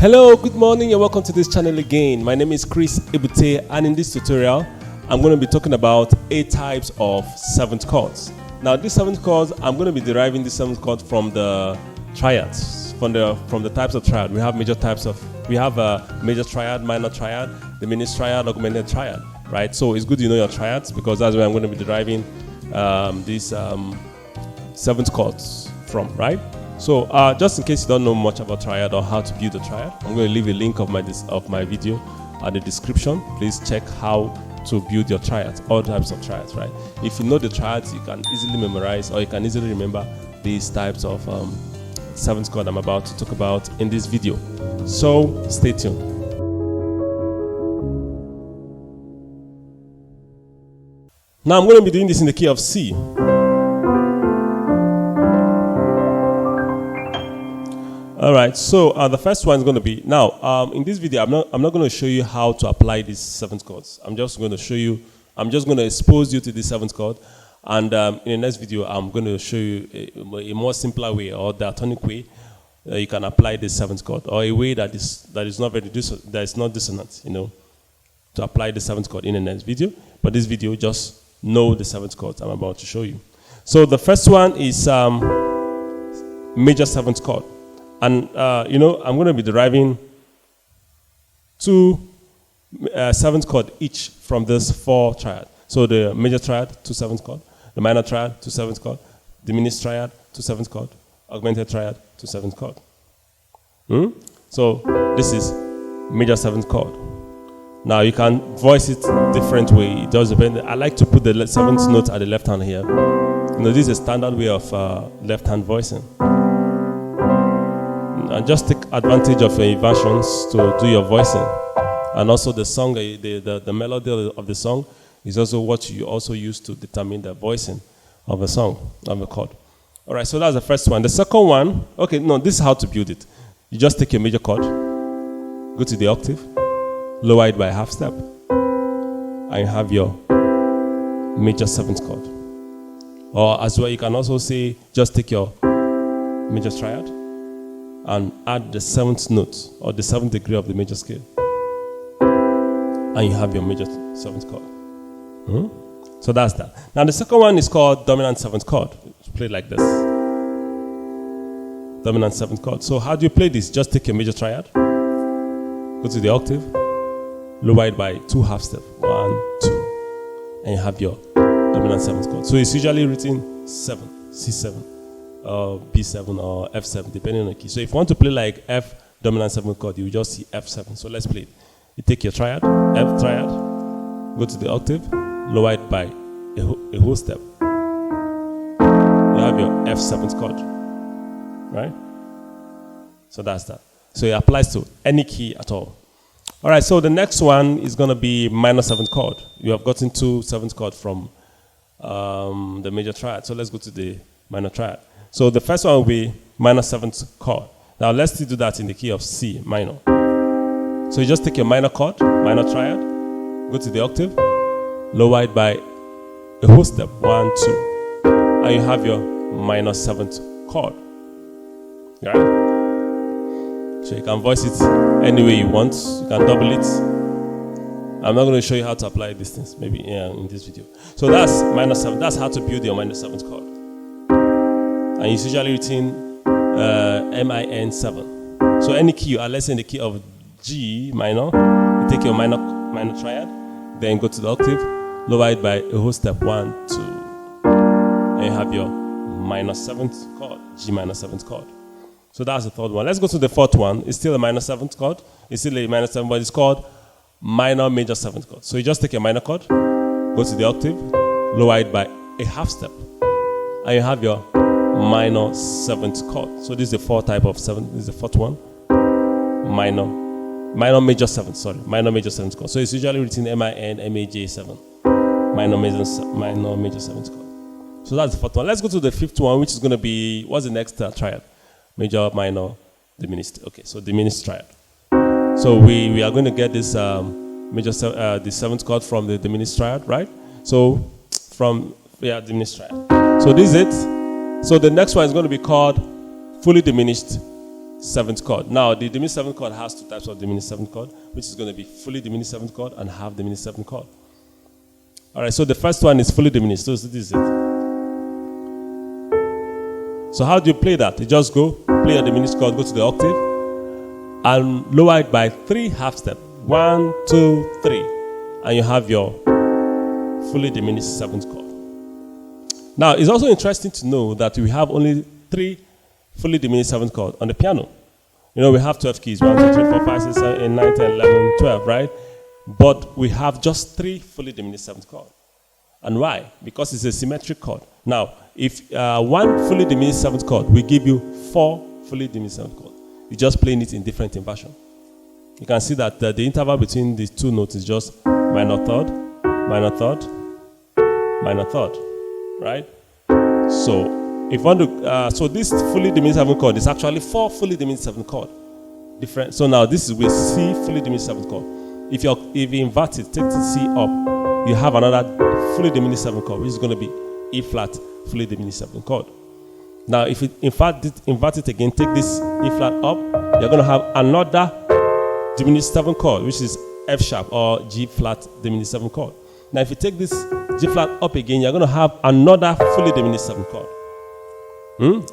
Hello, good morning and welcome to this channel again. My name is Ebute, and in this tutorial I'm going to be talking about 8 types of 7th chords. Now these 7th chords, I'm going to be deriving this 7th chord from the triads, from the types of triad. We have major major triad, minor triad, diminished triad, augmented triad, right? So it's good you know your triads because that's where I'm going to be deriving these 7th chords from, right? So just in case you don't know much about triad or how to build a triad, I'm going to leave a link of my video at the description. Please check how to build your triads, all types of triads, right? If you know the triads, you can easily memorize or you can easily remember these types of 7th chord I'm about to talk about in this video. So stay tuned. Now I'm going to be doing this in the key of C. All right, so the first one is going to be, now in this video I'm not going to show you how to apply these 7th chords. I'm just going to expose you to the 7th chord, and in the next video I'm going to show you a more simpler way or diatonic way you can apply this 7th chord, or a way that is not dissonant, you know, to apply the 7th chord in the next video. But this video, just know the 7th chords I'm about to show you. So the first one is major 7th chord. And, you know, I'm going to be deriving 2 7th chord each from this 4 triad. So the major triad, 2 7th chord. The minor triad, 2 7th chord. Diminished triad, 2 7th chord. Augmented triad, 2 7th chord. So this is major 7th chord. Now you can voice it different way. It does depend. I like to put the 7th note at the left hand here. You know, this is a standard way of left hand voicing. And just take advantage of your inversions to do your voicing. And also the song, the melody of the song is also what you also use to determine the voicing of a song, of a chord. All right, so that's the first one. The second one, okay, no, this is how to build it. You just take your major chord, go to the octave, lower it by a half step, and you have your major 7th chord. Or as well, you can also say, just take your major triad and add the 7th note or the 7th degree of the major scale, and you have your major 7th chord. So that's that. Now the second one is called dominant 7th chord. It's played like this. Dominant 7th chord. So how do you play this? Just take your major triad, go to the octave, lower it by 2 half steps, 1, 2, and you have your dominant 7th chord. So it's usually written 7, C7. B7 or F7, depending on the key. So if you want to play like F dominant 7th chord, you will just see F7. So let's play it. You take your triad, F triad, go to the octave, lower it by a whole step. You have your F7th chord, right? So that's that. So it applies to any key at all. All right, so the next one is going to be minor 7th chord. You have gotten 2 7th chord from the major triad. So let's go to the minor triad. So the first one will be minor 7th chord. Now let's still do that in the key of C minor. So you just take your minor chord, minor triad, go to the octave, lower it by a whole step, 1, 2, and you have your minor 7th chord. Right? So you can voice it any way you want. You can double it. I'm not going to show you how to apply these things, maybe in this video. So that's minor 7. That's how to build your minor 7th chord. And it's usually written Min7. So any key you are, let's say in the key of G minor, you take your minor triad, then go to the octave, lower it by a whole step, 1, 2, and you have your minor 7th chord, G minor 7th chord. So that's the third one. Let's go to the fourth one. It's still a minor 7th chord. It's still a minor 7th, but it's called minor major 7th chord. So you just take your minor chord, go to the octave, lower it by a half step, and you have your minor 7th chord. So this is the 4th type of 7. This is the 4th one. Minor major 7th, sorry. Minor major 7th chord. So it's usually written MIN, minor major 7th chord. So that's the 4th one. Let's go to the 5th one, which is going to be, what's the next triad? Major, minor, diminished. Okay, so diminished triad. So we are going to get this the 7th chord from the diminished triad, right? So from, diminished triad. So this is it. So the next one is going to be called fully diminished 7th chord. Now, the diminished 7th chord has two types of diminished 7th chord, which is going to be fully diminished 7th chord and half diminished 7th chord. All right, so the first one is fully diminished. So this is it. So how do you play that? You just go, play a diminished chord, go to the octave, and lower it by 3 half steps. 1, 2, 3. And you have your fully diminished 7th chord. Now, it's also interesting to know that we have only 3 fully diminished 7th chord on the piano. You know, we have 12 keys, 1, 2, 3, 4, 5, 6, 7, 8, 9, 10, 11, 12, right? But we have just 3 fully diminished 7th chord. And why? Because it's a symmetric chord. Now, if one fully diminished 7th chord, we give you 4 fully diminished 7th chord. You're just playing it in different inversion. You can see that the interval between these two notes is just minor third, minor third, minor third, right? So if you want to, so this fully diminished 7th chord is actually 4 fully diminished 7th chord. Different. So now this is with C fully diminished 7th chord. If you invert it, take the C up, you have another fully diminished 7th chord, which is going to be E flat fully diminished 7th chord. Now, if you invert it again, take this E flat up, you're going to have another diminished 7th chord, which is F sharp or G flat diminished 7th chord. Now, if you take this G flat up again, you're going to have another fully diminished 7th chord.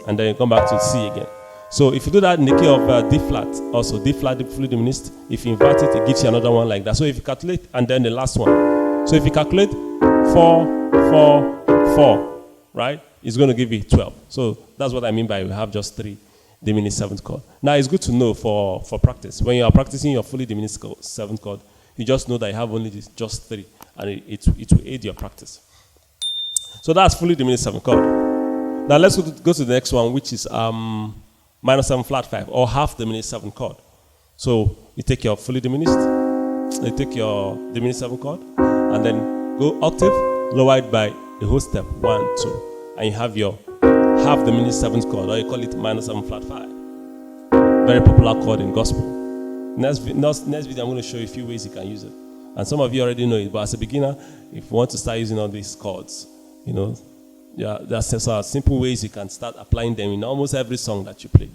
And then you come back to C again. So if you do that in the key of D flat, also D flat fully diminished, if you invert it, it gives you another one like that. So if you calculate, and then the last one. So if you calculate 4, 4, 4, right, it's going to give you 12. So that's what I mean by we have just 3 diminished 7th chord. Now it's good to know for practice. When you are practicing your fully diminished 7th chord, you just know that you have only just 3, and it will aid your practice. So that's fully diminished 7th chord. Now let's go to the next one, which is minor 7 flat 5, or half diminished 7th chord. So you take your fully diminished, you take your diminished 7th chord, and then go octave, lower it by a whole step, 1, 2, and you have your half diminished 7th chord, or you call it minor 7 flat 5. Very popular chord in gospel. Next video, I'm going to show you a few ways you can use it. And some of you already know it, but as a beginner, if you want to start using all these chords, you know, yeah, there are simple ways you can start applying them in almost every song that you play.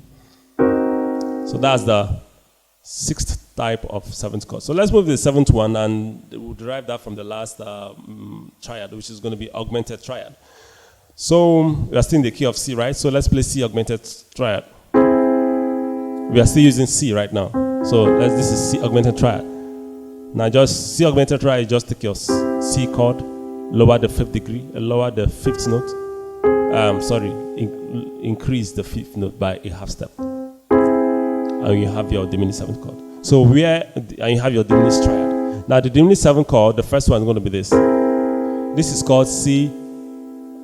So that's the 6th type of 7th chord. So let's move to the 7th one, and we'll derive that from the last triad, which is going to be augmented triad. So we are still in the key of C, right? So let's play C augmented triad. We are still using C right now. So this is C augmented triad. Now just C augmented triad, just take your C chord, lower the 5th degree, lower the 5th note. Increase the 5th note by a half step. And you have your diminished 7th chord. So and you have your diminished triad. Now the diminished 7th chord, the first one is going to be this. This is called C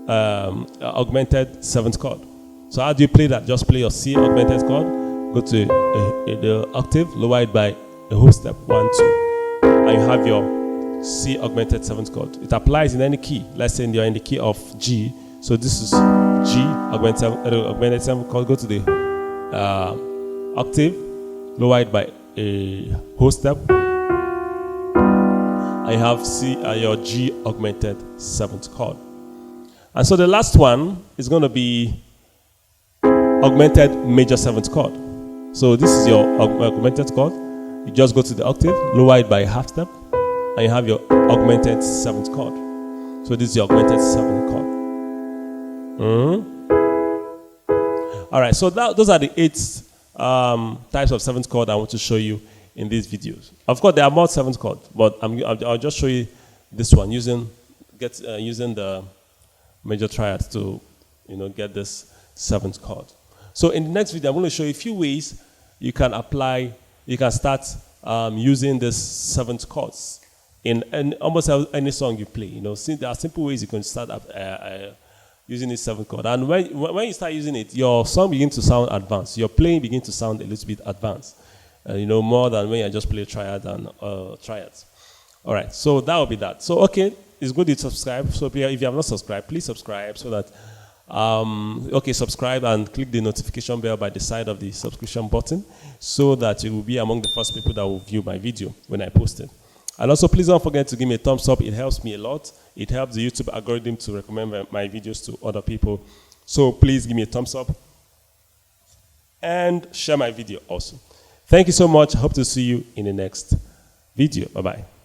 augmented 7th chord. So how do you play that? Just play your C augmented chord, go to the octave, lower it by a whole step, 1, 2, and you have your C augmented 7th chord. It applies in any key. Let's say you're in the key of G. So this is G augmented 7th chord. Go to the octave, lower it by a whole step, and you have your G augmented 7th chord. And so the last one is going to be augmented major 7th chord. So this is your augmented chord. You just go to the octave, lower it by a half step, and you have your augmented 7th chord. So this is your augmented 7th chord. All right, so those are the 8 types of 7th chord I want to show you in these videos. Of course, there are more 7th chords, but I'll just show you this one using the major triads to get this 7th chord. So in the next video, I'm going to show you a few ways you can start using this 7th chords in almost any song you play. There are simple ways you can start using this 7th chord. And when you start using it, your song begins to sound advanced. Your playing begins to sound a little bit advanced. More than when you just play triad and triads. All right, so that will be that. So, okay, it's good to subscribe. So if you have not subscribed, please subscribe so that, subscribe and click the notification bell by the side of the subscription button so that you will be among the first people that will view my video when I post it. And also, please don't forget to give me a thumbs up. It helps me a lot. It helps the YouTube algorithm to recommend my videos to other people. So please give me a thumbs up. and share my video also. Thank you so much. I hope to see you in the next video. Bye-bye.